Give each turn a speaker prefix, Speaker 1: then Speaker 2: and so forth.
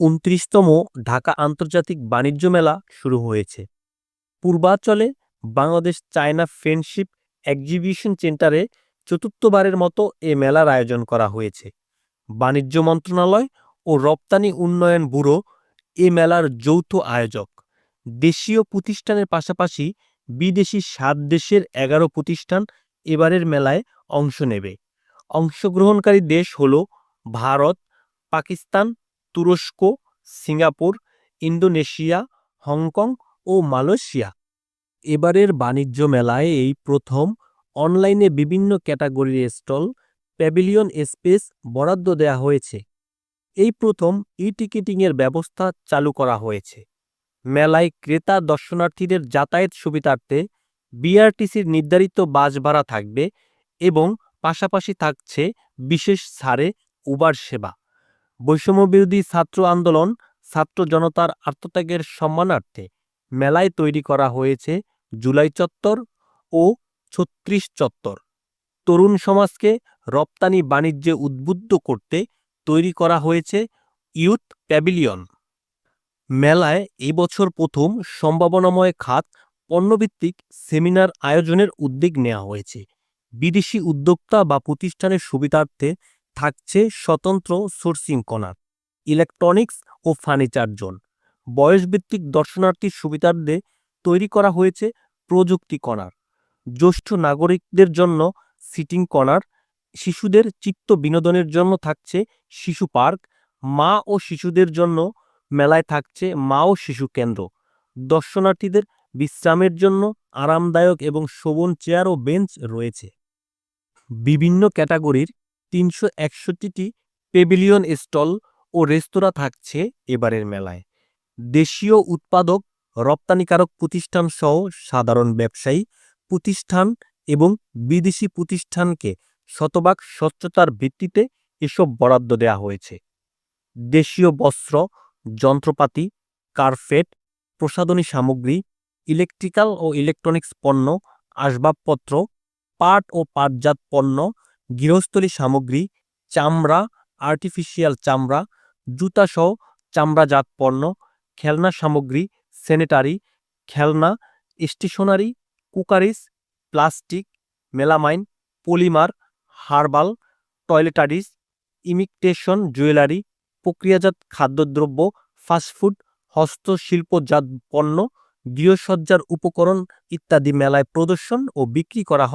Speaker 1: ২৯তম ঢাকা আন্তর্জাতিক বাণিজ্য মেলা শুরু হয়েছে। পূর্বাঞ্চলে বাংলাদেশ চায়না ফ্রেন্ডশিপ এক্সিবিশন সেন্টারে চতুর্থবারের মতো এ মেলার আয়োজন করা হয়েছে। বাণিজ্য মন্ত্রণালয় ও রপ্তানি উন্নয়ন ব্যুরো এ মেলার যৌথ আয়োজক। দেশীয় প্রতিষ্ঠানের পাশাপাশি বিদেশি ৭ দেশের ১১ প্রতিষ্ঠান এবারের মেলায় অংশ নেবে। অংশগ্রহণকারী দেশ হল ভারত, পাকিস্তান, তুরস্ক, সিঙ্গাপুর, ইন্দোনেশিয়া, হংকং ও মালয়েশিয়া। এবারের বাণিজ্য মেলায় এই প্রথম অনলাইনে বিভিন্ন ক্যাটাগরির স্টল, প্যাভিলিয়ন স্পেস বরাদ্দ দেওয়া হয়েছে। এই প্রথম ই-টিকেটিংয়ের ব্যবস্থা চালু করা হয়েছে। মেলায় ক্রেতা দর্শনার্থীদের যাতায়াত সুবিধার্থে বিআরটিসির নির্ধারিত বাস ভাড়া থাকবে এবং পাশাপাশি থাকছে বিশেষ ছাড়ে উবার সেবা। বৈষম্যবিরোধী ছাত্র আন্দোলন, ছাত্র জনতার আত্মত্যাগের সম্মানার্থে মেলায় তৈরি করা হয়েছে জুলাই চত্বর ও ৩৬ চত্বর। তরুণ সমাজকে রপ্তানি বাণিজ্যে উদ্বুদ্ধ করতে তৈরি করা হয়েছে ইয়ুথ প্যাভিলিয়ন। মেলায় এবছর প্রথম সম্ভাবনাময় খাত পণ্যভিত্তিক সেমিনার আয়োজনের উদ্যোগ নেওয়া হয়েছে। বিদেশি উদ্যোক্তা বা প্রতিষ্ঠানের সুবিধার্থে থাকছে স্বতন্ত্র সোর্সিং কর্নার, ইলেকট্রনিক্স ও ফার্নিচার জোন। বয়সভিত্তিক দর্শনার্থীর সুবিধার্থে তৈরি করা হয়েছে প্রযুক্তি কর্নার, জ্যেষ্ঠ নাগরিকদের জন্য সিটিং কর্নার, শিশুদের চিত্ত বিনোদনের জন্য থাকছে শিশু পার্ক, মা ও শিশুদের জন্য মেলায় থাকছে মা ও শিশু কেন্দ্র। দর্শনার্থীদের বিশ্রামের জন্য আরামদায়ক এবং শোভন চেয়ার ও বেঞ্চ রয়েছে। বিভিন্ন ক্যাটাগরির ৩৬১টি প্যাভিলিয়ন স্টল ও রেস্তোরাঁ থাকছে এবারের মেলায়। দেশীয় উৎপাদক, রপ্তানিকারক প্রতিষ্ঠান সহ সাধারণ ব্যবসায়ী প্রতিষ্ঠান এবং বিদেশি প্রতিষ্ঠানকে শতভাগ স্বচ্ছতার ভিত্তিতে এসব বরাদ্দ দেওয়া হয়েছে। দেশীয় বস্ত্র, যন্ত্রপাতি, কার্পেট, প্রসাধনী সামগ্রী, ইলেকট্রিক্যাল ও ইলেকট্রনিক্স পণ্য, আসবাবপত্র, পাট ও পাটজাত পণ্য, গৃহস্থলী সামগ্রী, চামড়া, আর্টিফিশিয়াল চামড়া, জুতাসহ চামড়াজাত পণ্য, খেলনা সামগ্রী, স্যানিটারি, খেলনা, stationery, cookeries, plastic, melamine, polymer, herbal, toiletries, imitation jewellery, প্রক্রিয়াজাত খাদ্যদ্রব্য, ফাস্টফুড, হস্তশিল্পজাত পণ্য, গৃহসজ্জার উপকরণ ইত্যাদি মেলায় প্রদর্শন ও বিক্রি করা হবে।